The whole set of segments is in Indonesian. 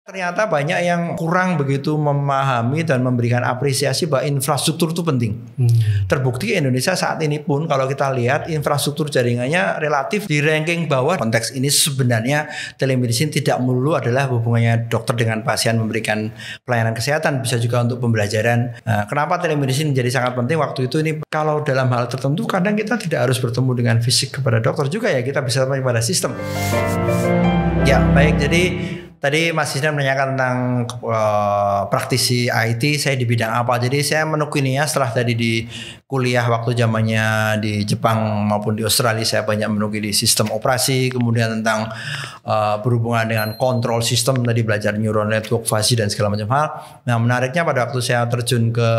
Ternyata banyak yang kurang begitu memahami dan memberikan apresiasi bahwa infrastruktur itu penting. Terbukti Indonesia saat ini pun kalau kita lihat infrastruktur jaringannya relatif di ranking bawah. Konteks ini sebenarnya telemedicine tidak melulu adalah hubungannya dokter dengan pasien memberikan pelayanan kesehatan, bisa juga untuk pembelajaran. Nah, kenapa telemedicine menjadi sangat penting waktu itu ini? Kalau dalam hal tertentu kadang kita tidak harus bertemu dengan fisik kepada dokter juga ya, kita bisa pada sistem. Ya baik, jadi tadi Mas Isnan menanyakan tentang praktisi IT, saya di bidang apa. Jadi saya menekuninya setelah tadi di kuliah waktu zamannya di Jepang maupun di Australia, saya banyak menekuni di sistem operasi, kemudian tentang berhubungan dengan kontrol sistem, tadi belajar neural network, fuzzy dan segala macam hal. Nah menariknya pada waktu saya terjun ke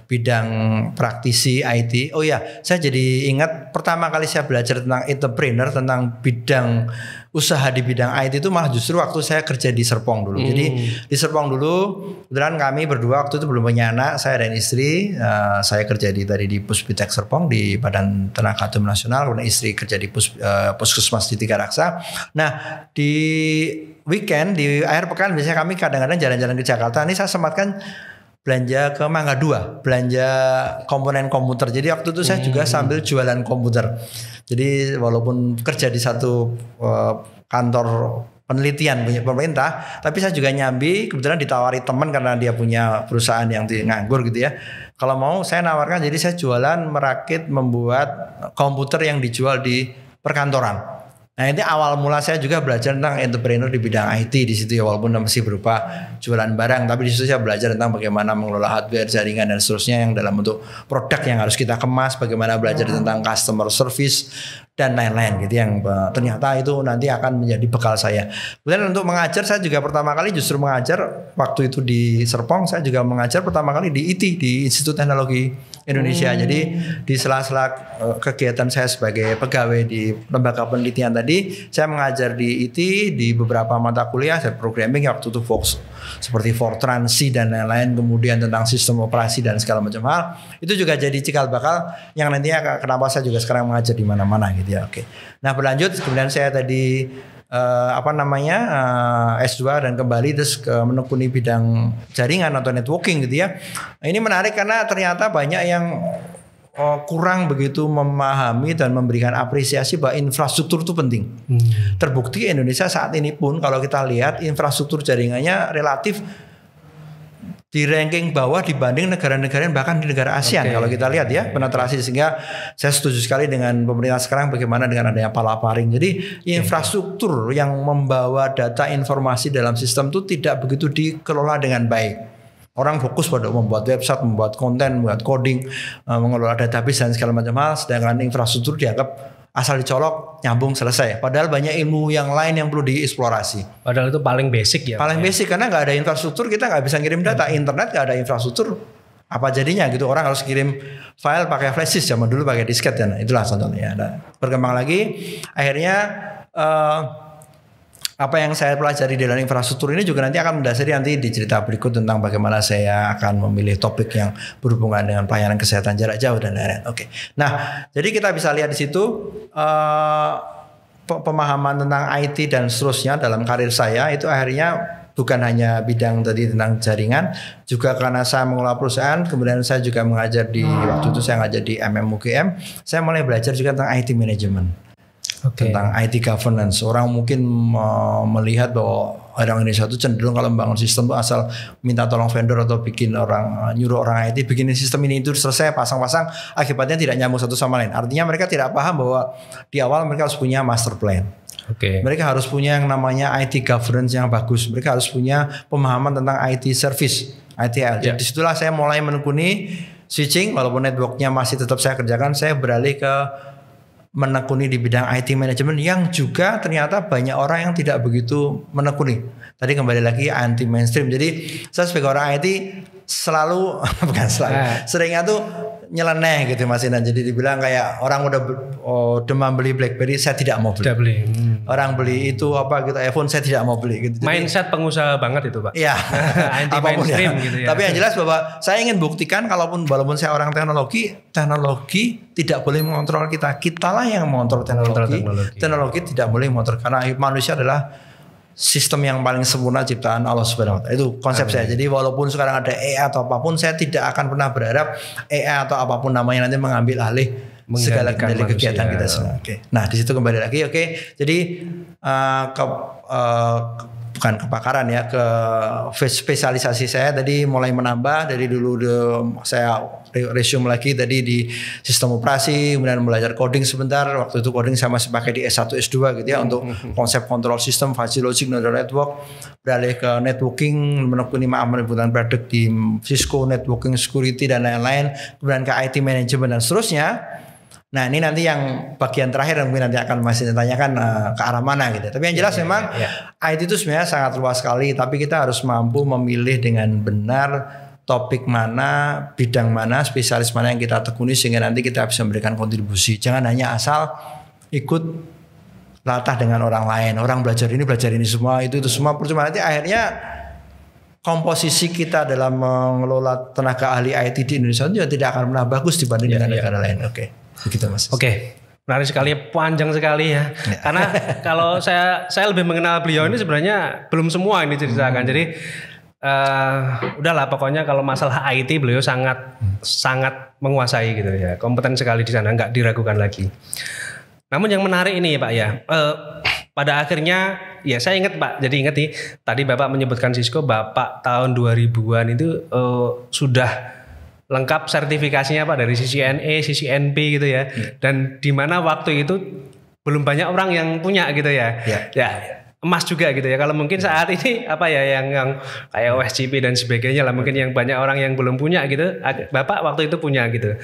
bidang praktisi IT, oh ya saya jadi ingat pertama kali saya belajar tentang entrepreneur, tentang bidang usaha di bidang IT itu malah justru waktu saya kerja di Serpong dulu. Jadi di Serpong dulu kebetulan kami berdua waktu itu belum punya anak, saya dan istri. Saya kerja di Puspitek Serpong di Badan Tenaga Kerja Nasional, kemudian istri kerja di Puskesmas di Tiga Raksa. Nah di weekend, di akhir pekan biasanya kami kadang-kadang jalan-jalan ke Jakarta. Ini saya sempatkan belanja ke Mangga 2, belanja komponen komputer. Jadi waktu itu saya juga sambil jualan komputer. Jadi walaupun kerja di satu kantor penelitian punya pemerintah, tapi saya juga nyambi, kebetulan ditawari teman karena dia punya perusahaan yang nganggur gitu ya. Kalau mau saya nawarkan, jadi saya jualan merakit membuat komputer yang dijual di perkantoran. Nah ini awal mula saya juga belajar tentang entrepreneur di bidang IT di situ ya, walaupun masih berupa jualan barang, tapi di situ saya belajar tentang bagaimana mengelola hardware, jaringan dan seterusnya yang dalam bentuk produk yang harus kita kemas, bagaimana belajar tentang customer service dan lain-lain gitu, yang ternyata itu nanti akan menjadi bekal saya. Kemudian untuk mengajar, saya juga pertama kali justru mengajar waktu itu di Serpong, saya juga mengajar pertama kali di IT, di Institut Teknologi Indonesia. Jadi di sela-sela kegiatan saya sebagai pegawai di lembaga penelitian tadi, saya mengajar di IT di beberapa mata kuliah, saya programming waktu itu Fox seperti Fortran, C dan lain-lain, kemudian tentang sistem operasi dan segala macam hal. Itu juga jadi cikal bakal yang nantinya kenapa saya juga sekarang mengajar di mana-mana gitu ya. Oke. Nah berlanjut, kemudian saya tadi S2 dan kembali terus menekuni bidang jaringan atau networking gitu ya. Nah, ini menarik karena ternyata banyak yang kurang begitu memahami dan memberikan apresiasi bahwa infrastruktur itu penting. Terbukti Indonesia saat ini pun kalau kita lihat infrastruktur jaringannya relatif di ranking bawah dibanding negara-negara bahkan di negara ASEAN. Kalau kita lihat ya penetrasi, sehingga saya setuju sekali dengan pemerintah sekarang bagaimana dengan adanya palaparing. Jadi infrastruktur yang membawa data informasi dalam sistem itu tidak begitu dikelola dengan baik. Orang fokus pada membuat website, membuat konten, membuat coding, mengelola database dan segala macam hal, sedangkan infrastruktur dianggap asal dicolok, nyambung, selesai. Padahal banyak ilmu yang lain yang perlu dieksplorasi. Padahal itu paling basic ya. Paling basic, karena nggak ada infrastruktur kita nggak bisa ngirim data. Internet nggak ada infrastruktur, apa jadinya gitu. Orang harus kirim file pakai flash disk, zaman dulu pakai disket dan itulah contohnya. Nah, berkembang lagi, akhirnya apa yang saya pelajari dalam infrastruktur ini juga nanti akan mendasari nanti di cerita berikut tentang bagaimana saya akan memilih topik yang berhubungan dengan pelayanan kesehatan jarak jauh dan lain-lain. Oke. Nah, jadi kita bisa lihat di situ pemahaman tentang IT dan seterusnya dalam karir saya itu akhirnya bukan hanya bidang tadi tentang jaringan, juga karena saya mengelola perusahaan, kemudian saya juga mengajar di waktu itu saya ngajar di MMUGM, saya mulai belajar juga tentang IT management. Tentang IT governance. Orang mungkin melihat bahwa orang Indonesia itu cenderung kalau membangun sistem itu asal minta tolong vendor atau bikin nyuruh orang IT bikin sistem ini itu selesai, pasang-pasang, akibatnya tidak nyambung satu sama lain. Artinya mereka tidak paham bahwa di awal mereka harus punya master plan. Mereka harus punya yang namanya IT governance yang bagus. Mereka harus punya pemahaman tentang IT service, ITL. Jadi disitulah saya mulai menekuni switching, walaupun networknya masih tetap saya kerjakan, saya beralih ke menekuni di bidang IT management yang juga ternyata banyak orang yang tidak begitu menekuni. Tadi kembali lagi anti mainstream. Jadi saya sebagai orang IT selalu seringnya tuh nyeleneh gitu Mas Inan. Jadi dibilang kayak orang udah demam beli BlackBerry, saya tidak mau beli. Orang beli itu apa gitu iPhone, saya tidak mau beli gitu. Mindset pengusaha banget itu Pak. Iya. Anti mainstream gitu ya. Tapi yang jelas bahwa saya ingin buktikan walaupun saya orang teknologi tidak boleh mengontrol kita. Kitalah yang mengontrol teknologi. Teknologi tidak boleh mengontrol, karena manusia adalah sistem yang paling sempurna ciptaan Allah Subhanahu wa taala. Itu konsep saya. Jadi walaupun sekarang ada AI atau apapun, saya tidak akan pernah berharap AI atau apapun namanya nanti mengambil alih segala kendali kegiatan kita semua. Oke. Nah, di situ kembali lagi. Oke. Jadi bukan kepakaran ya, ke spesialisasi saya tadi mulai menambah dari dulu saya resume lagi tadi di sistem operasi, kemudian belajar coding sebentar. Waktu itu coding saya masih pakai di S1 S2 gitu ya untuk konsep control system, fuzzy logic, neural network. Beralih ke networking, menekuni penebutan produk di Cisco, networking, security dan lain-lain. Kemudian ke IT management dan seterusnya. Nah, ini nanti yang bagian terakhir yang mungkin nanti akan masih ditanyakan ke arah mana gitu. Tapi yang jelas memang IT itu sebenarnya sangat luas sekali, tapi kita harus mampu memilih dengan benar topik mana, bidang mana, spesialis mana yang kita tekuni sehingga nanti kita bisa memberikan kontribusi. Jangan hanya asal ikut latah dengan orang lain. Orang belajar ini semua, itu semua percuma. Nanti akhirnya komposisi kita dalam mengelola tenaga ahli IT di Indonesia juga tidak akan pernah bagus dibanding dengan negara lain. Oke. Begitu Mas. Oke. Menarik sekali, panjang sekali ya. Karena kalau saya lebih mengenal beliau ini sebenarnya belum semua ini ceritakan. Jadi udahlah pokoknya kalau masalah IT beliau sangat menguasai gitu ya. Kompeten sekali di sana, nggak diragukan lagi. Namun yang menarik ini Pak ya, pada akhirnya ya saya ingat Pak. Jadi ingat nih tadi Bapak menyebutkan Cisco, Bapak tahun 2000-an itu sudah lengkap sertifikasinya Pak dari CCNA, CCNP gitu ya. Dan di mana waktu itu belum banyak orang yang punya gitu ya. Ya emas juga gitu ya. Kalau mungkin saat ini apa ya yang kayak OSCP dan sebagainya lah, mungkin yang banyak orang yang belum punya gitu. Bapak waktu itu punya gitu.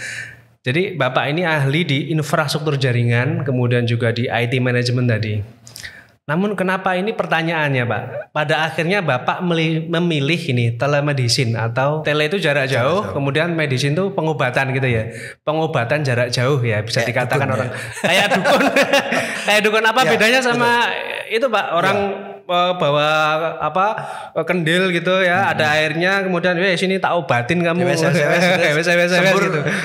Jadi Bapak ini ahli di infrastruktur jaringan, kemudian juga di IT management tadi. Namun kenapa ini pertanyaannya Pak? Pada akhirnya Bapak memilih ini telemedicine atau tele itu jarak jauh, kemudian medicine itu pengobatan gitu ya. Pengobatan jarak jauh ya bisa dikatakan dukun, orang kayak dukun. Kayak dukun apa bedanya sama itu Pak? Orang bawa kendil gitu ya, ada airnya, kemudian sini tak obatin kamu.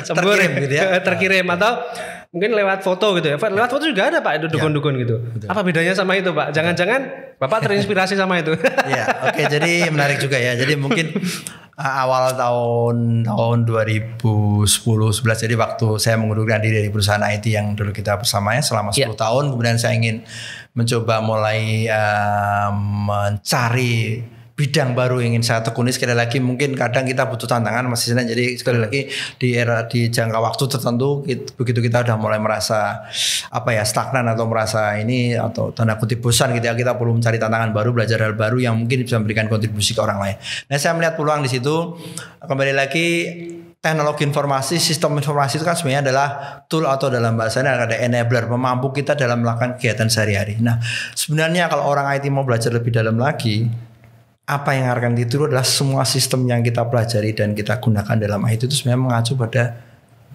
Sembur gitu ya. Terkirim atau mungkin lewat foto gitu ya. Lewat foto juga ada Pak itu dukun-dukun gitu. Betul. Apa bedanya sama itu Pak? Jangan-jangan Bapak terinspirasi sama itu. Ya, oke. Jadi menarik juga ya. Jadi mungkin awal tahun 2010-11 jadi waktu saya mengundurkan diri dari perusahaan IT yang dulu kita bersamanya selama 10 tahun. Kemudian saya ingin mencoba mulai mencari bidang baru yang ingin saya tekuni. Sekali lagi mungkin kadang kita butuh tantangan Mas Isnan. Jadi sekali lagi di jangka waktu tertentu begitu kita udah mulai merasa stagnan atau merasa ini atau tanda kutip bosan gitu ya, kita perlu mencari tantangan baru, belajar hal baru yang mungkin bisa memberikan kontribusi ke orang lain. Nah, saya melihat peluang di situ. Kembali lagi, teknologi informasi, sistem informasi itu kan sebenarnya adalah tool atau dalam bahasanya ada enabler, memampu kita dalam melakukan kegiatan sehari-hari. Nah, sebenarnya kalau orang IT mau belajar lebih dalam lagi, apa yang akan ditiru adalah semua sistem yang kita pelajari dan kita gunakan dalam IT itu sebenarnya mengacu pada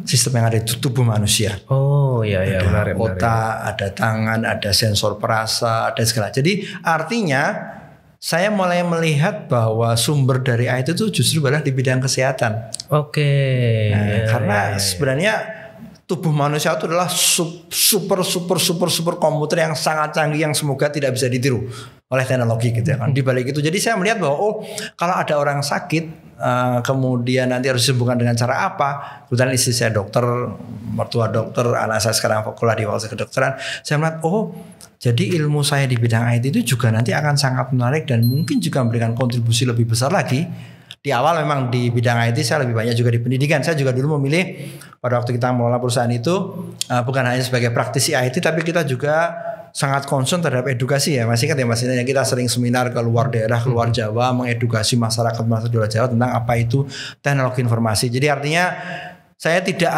sistem yang ada di tubuh manusia. Oh iya ada menarik, otak, ada tangan, ada sensor perasa, ada segala. Jadi artinya saya mulai melihat bahwa sumber dari IT itu justru berada di bidang kesehatan. Oke. Nah, karena sebenarnya tubuh manusia itu adalah super komputer yang sangat canggih yang semoga tidak bisa ditiru oleh teknologi gitu ya kan. Di balik itu jadi saya melihat bahwa kalau ada orang sakit kemudian nanti harus disembuhkan dengan cara apa. Kebetulan istri saya dokter, mertua dokter, anak saya sekarang kuliah di fakultas kedokteran. Saya melihat jadi ilmu saya di bidang IT itu juga nanti akan sangat menarik dan mungkin juga memberikan kontribusi lebih besar lagi. Di awal memang di bidang IT saya lebih banyak juga di pendidikan. Saya juga dulu memilih pada waktu kita mengelola perusahaan itu bukan hanya sebagai praktisi IT, tapi kita juga sangat concern terhadap edukasi ya. Masih ingat ya Mas, kita sering seminar ke luar daerah, keluar Jawa, mengedukasi masyarakat di luar Jawa tentang apa itu teknologi informasi. Jadi artinya saya tidak,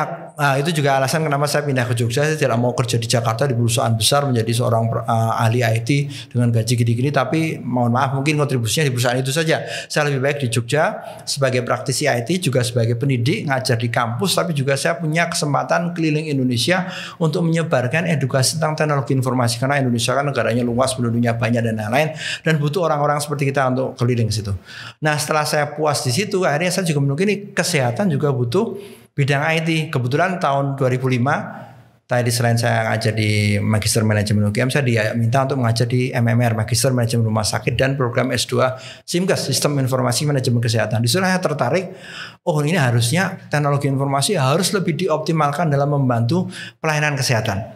itu juga alasan kenapa saya pindah ke Jogja. Saya tidak mau kerja di Jakarta di perusahaan besar menjadi seorang ahli IT dengan gaji gini-gini. Tapi mohon maaf mungkin kontribusinya di perusahaan itu saja. Saya lebih baik di Jogja sebagai praktisi IT, juga sebagai pendidik ngajar di kampus. Tapi juga saya punya kesempatan keliling Indonesia untuk menyebarkan edukasi tentang teknologi informasi. Karena Indonesia kan negaranya luas, penduduknya banyak dan lain-lain. Dan butuh orang-orang seperti kita untuk keliling ke situ. Nah, setelah saya puas di situ, akhirnya saya juga menemukan kesehatan juga butuh bidang IT. Kebetulan tahun 2005 Tadi selain saya ngajar di Magister Manajemen UGM, saya diminta untuk mengajar di MMR, Magister Manajemen Rumah Sakit, dan program S2 SIMKES, Sistem Informasi Manajemen Kesehatan. Di sana saya tertarik, oh ini harusnya teknologi informasi harus lebih dioptimalkan dalam membantu pelayanan kesehatan.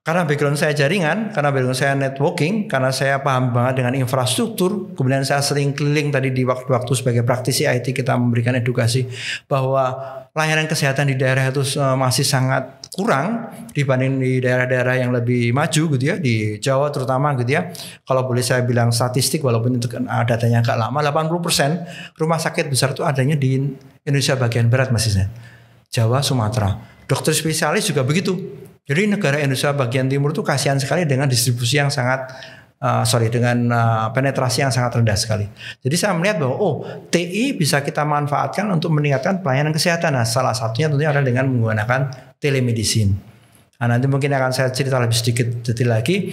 Karena background saya jaringan, karena background saya networking, karena saya paham banget dengan infrastruktur, kemudian saya sering keliling tadi di waktu-waktu sebagai praktisi IT, kita memberikan edukasi bahwa layanan kesehatan di daerah itu masih sangat kurang dibanding di daerah-daerah yang lebih maju gitu ya, di Jawa terutama gitu ya. Kalau boleh saya bilang statistik, walaupun itu datanya agak lama, 80% rumah sakit besar itu adanya di Indonesia bagian barat, Mas Isnet. Jawa, Sumatera. Dokter spesialis juga begitu. Jadi negara Indonesia bagian timur itu kasihan sekali dengan distribusi yang sangat dengan penetrasi yang sangat rendah sekali. Jadi saya melihat bahwa TI bisa kita manfaatkan untuk meningkatkan pelayanan kesehatan. Nah, salah satunya tentunya adalah dengan menggunakan telemedicine. Nah, nanti mungkin akan saya cerita lebih sedikit detail lagi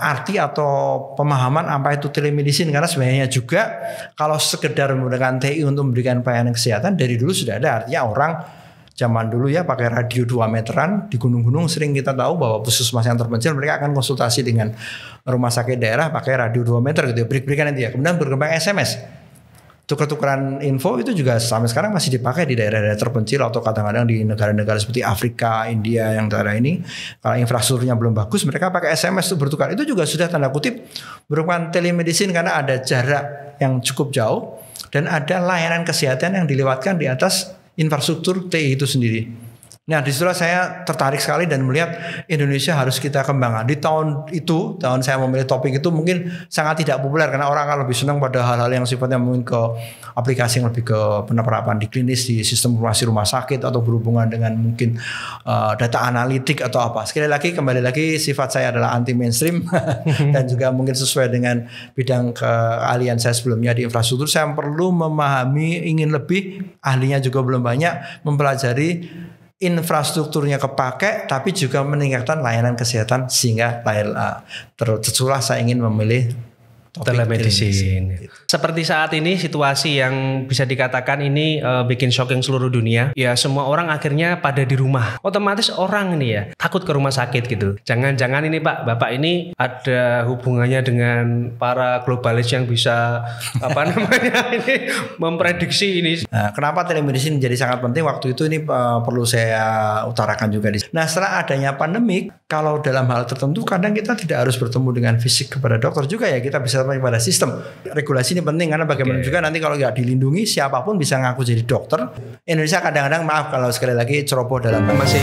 arti atau pemahaman apa itu telemedicine, karena sebenarnya juga kalau sekedar menggunakan TI untuk memberikan pelayanan kesehatan dari dulu sudah ada. Artinya orang zaman dulu ya pakai radio 2 meteran di gunung-gunung, sering kita tahu bahwa puskesmas yang terpencil mereka akan konsultasi dengan rumah sakit daerah pakai radio 2 meter gitu ya, break-breakan itu ya. Kemudian berkembang SMS, tukar-tukaran info itu juga sampai sekarang masih dipakai di daerah-daerah terpencil atau kadang-kadang di negara-negara seperti Afrika, India yang daerah ini. Kalau infrastrukturnya belum bagus, mereka pakai SMS itu bertukar. Itu juga sudah tanda kutip merupakan telemedicine karena ada jarak yang cukup jauh dan ada layanan kesehatan yang dilewatkan di atas infrastruktur TI itu sendiri. Nah, disitulah saya tertarik sekali dan melihat Indonesia harus kita kembangkan. Di tahun saya memilih topik itu mungkin sangat tidak populer karena orang akan lebih senang pada hal-hal yang sifatnya mungkin ke aplikasi yang lebih ke penerapan di klinis, di sistem informasi rumah sakit, atau berhubungan dengan mungkin data analitik atau apa. Sekali lagi, kembali lagi, sifat saya adalah anti mainstream dan juga mungkin sesuai dengan bidang keahlian saya sebelumnya di infrastruktur. Saya perlu memahami, ingin lebih, ahlinya juga belum banyak, mempelajari infrastrukturnya kepake, tapi juga meningkatkan layanan kesehatan sehingga tercurah saya ingin memilih telemedicine. Seperti saat ini situasi yang bisa dikatakan ini bikin shocking seluruh dunia. Ya semua orang akhirnya pada di rumah. Otomatis orang ini ya takut ke rumah sakit gitu. Jangan-jangan ini Bapak ini ada hubungannya dengan para globalis yang bisa ini memprediksi ini. Nah, kenapa telemedicine menjadi sangat penting waktu itu ini perlu saya utarakan juga di sini. Nah, setelah adanya pandemik, kalau dalam hal tertentu kadang kita tidak harus bertemu dengan fisik kepada dokter juga ya, kita bisa pada sistem. Regulasi ini penting karena bagaimana juga nanti kalau nggak dilindungi siapapun bisa ngaku jadi dokter. Indonesia kadang-kadang, maaf kalau sekali lagi ceroboh dalam masih